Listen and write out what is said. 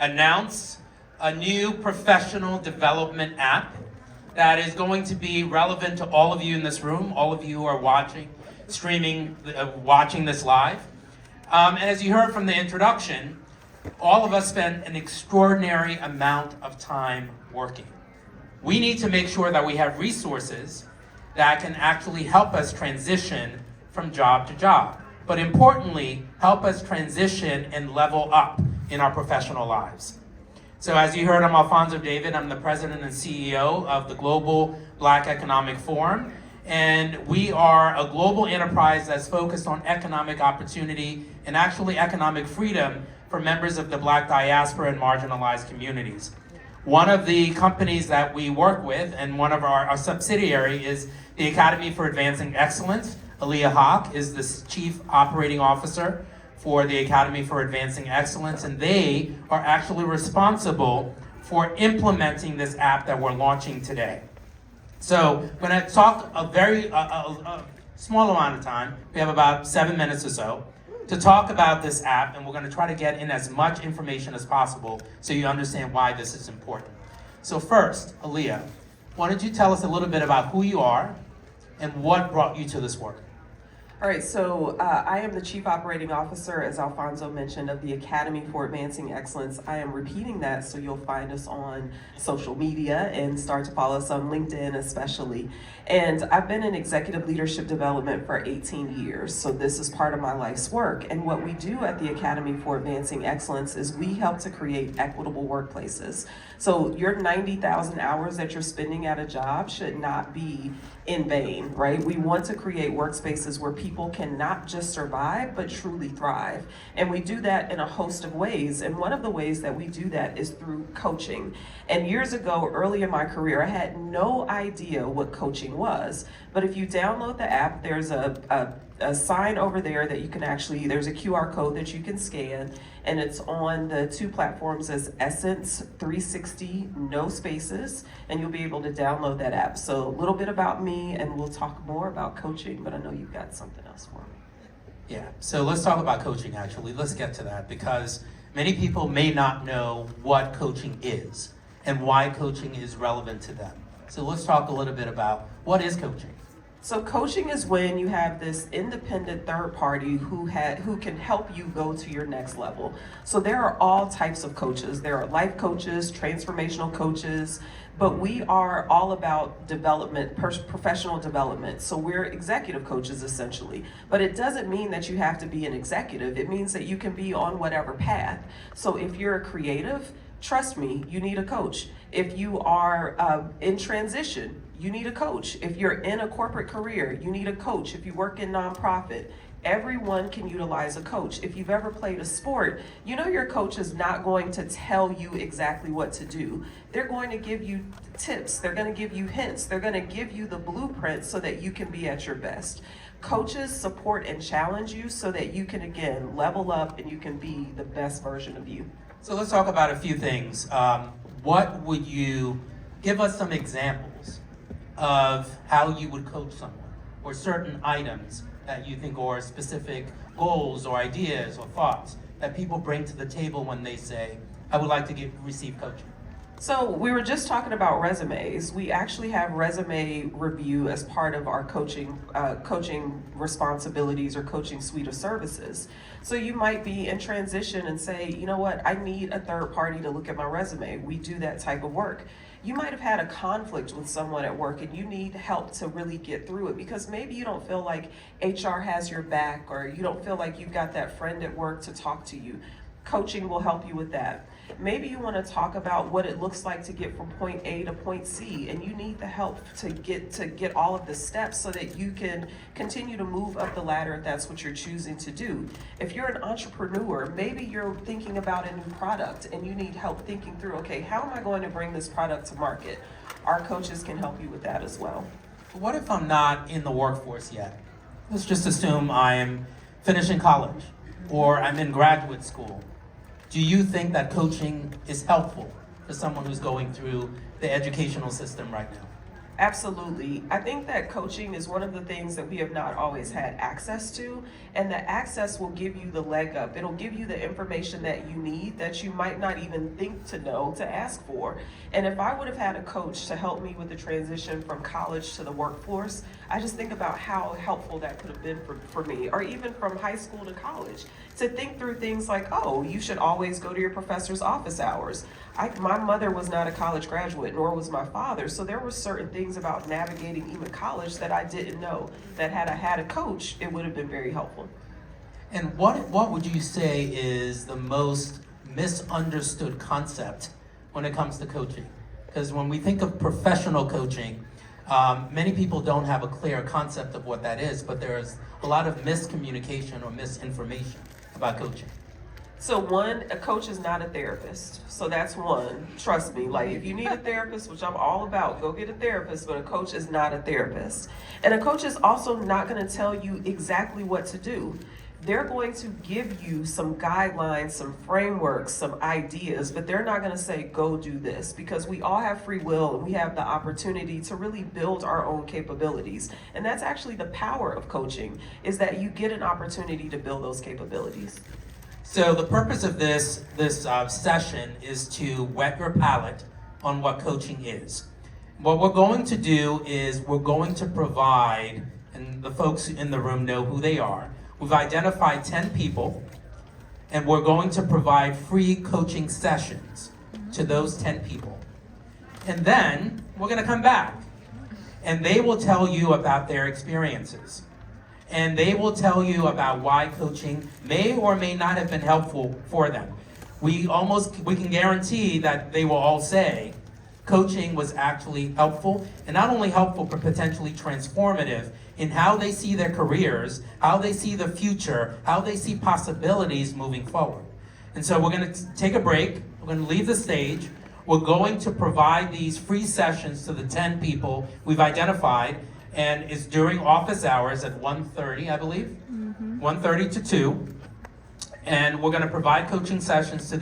announce a new professional development app that is going to be relevant to all of you in this room, all of you who are watching this live. And as you heard from the introduction, all of us spend an extraordinary amount of time working. We need to make sure that we have resources that can actually help us transition from job to job, but importantly, help us transition and level up in our professional lives. So as you heard, I'm Alfonso David. I'm the president and CEO of the Global Black Economic Forum. And we are a global enterprise that's focused on economic opportunity and actually economic freedom for members of the Black diaspora and marginalized communities. One of the companies that we work with and one of our subsidiary is the Academy for Advancing Excellence. Aaliyah Hawk is the Chief Operating Officer for the Academy for Advancing Excellence, and they are actually responsible for implementing this app that we're launching today. So I'm going to talk a very small amount of time. We have about 7 minutes or so to talk about this app, and we're going to try to get in as much information as possible so you understand why this is important. So first, Aaliyah, why don't you tell us a little bit about who you are and what brought you to this work? All right, so I am the Chief Operating Officer, as Alfonso mentioned, of the Academy for Advancing Excellence. I am repeating that so you'll find us on social media and start to follow us on LinkedIn especially. And I've been in executive leadership development for 18 years, so this is part of my life's work. And what we do at the Academy for Advancing Excellence is we help to create equitable workplaces. So your 90,000 hours that you're spending at a job should not be in vain, right? We want to create workspaces where people can not just survive, but truly thrive. And we do that in a host of ways. And one of the ways that we do that is through coaching. And years ago, early in my career, I had no idea what coaching was. But if you download the app, there's a sign over there that you can actually, there's a QR code that you can scan, and it's on the two platforms as Essence 360, no spaces, and you'll be able to download that app. So a little bit about me, and we'll talk more about coaching, but I know you've got something else for me. Yeah, so let's talk about coaching actually. Let's get to that because many people may not know what coaching is and why coaching is relevant to them. So let's talk a little bit about what is coaching. So coaching is when you have this independent third party who can help you go to your next level. So there are all types of coaches. There are life coaches, transformational coaches, but we are all about development, professional development. So we're executive coaches essentially, but it doesn't mean that you have to be an executive. It means that you can be on whatever path. So if you're a creative, trust me, you need a coach. If you are in transition, you need a coach. If you're in a corporate career, you need a coach. If you work in nonprofit, everyone can utilize a coach. If you've ever played a sport, you know your coach is not going to tell you exactly what to do. They're going to give you tips. They're going to give you hints. They're going to give you the blueprint so that you can be at your best. Coaches support and challenge you so that you can, again, level up and you can be the best version of you. So let's talk about a few things. What would you give us some examples of how you would coach someone or certain items that you think or specific goals or ideas or thoughts that people bring to the table when they say, I would like to receive coaching? So we were just talking about resumes. We actually have resume review as part of our coaching responsibilities or coaching suite of services. So you might be in transition and say, you know what, I need a third party to look at my resume. We do that type of work. You might have had a conflict with someone at work and you need help to really get through it because maybe you don't feel like HR has your back or you don't feel like you've got that friend at work to talk to you. Coaching will help you with that. Maybe you want to talk about what it looks like to get from point A to point C, and you need the help to get all of the steps so that you can continue to move up the ladder if that's what you're choosing to do. If you're an entrepreneur, maybe you're thinking about a new product and you need help thinking through, okay, how am I going to bring this product to market? Our coaches can help you with that as well. What if I'm not in the workforce yet? Let's just assume I am finishing college or I'm in graduate school. Do you think that coaching is helpful for someone who's going through the educational system right now? Absolutely. I think that coaching is one of the things that we have not always had access to, and the access will give you the leg up. It'll give you the information that you need that you might not even think to know to ask for. And if I would have had a coach to help me with the transition from college to the workforce, I just think about how helpful that could have been for me, or even from high school to college, to think through things like, oh, you should always go to your professor's office hours. My mother was not a college graduate, nor was my father, so there were certain things about navigating even college that I didn't know, that had I had a coach, it would have been very helpful. And what would you say is the most misunderstood concept when it comes to coaching? Because when we think of professional coaching, many people don't have a clear concept of what that is, but there's a lot of miscommunication or misinformation about coaching. So one, a coach is not a therapist. So that's one. Trust me, like if you need a therapist, which I'm all about, go get a therapist, but a coach is not a therapist. And a coach is also not going to tell you exactly what to do. They're going to give you some guidelines, some frameworks, some ideas, but they're not going to say, go do this, because we all have free will and we have the opportunity to really build our own capabilities. And that's actually the power of coaching, is that you get an opportunity to build those capabilities. So the purpose of this session is to whet your palate on what coaching is. What we're going to do is we're going to provide, and the folks in the room know who they are, we've identified 10 people, and we're going to provide free coaching sessions to those 10 people. And then we're going to come back, and they will tell you about their experiences. And they will tell you about why coaching may or may not have been helpful for them. We can guarantee that they will all say coaching was actually helpful, and not only helpful, but potentially transformative in how they see their careers, how they see the future, how they see possibilities moving forward. And so we're going to take a break. We're going to leave the stage. We're going to provide these free sessions to the 10 people we've identified, and it's during office hours at 1:30, I believe, 1:30 to 2. And we're going to provide coaching sessions to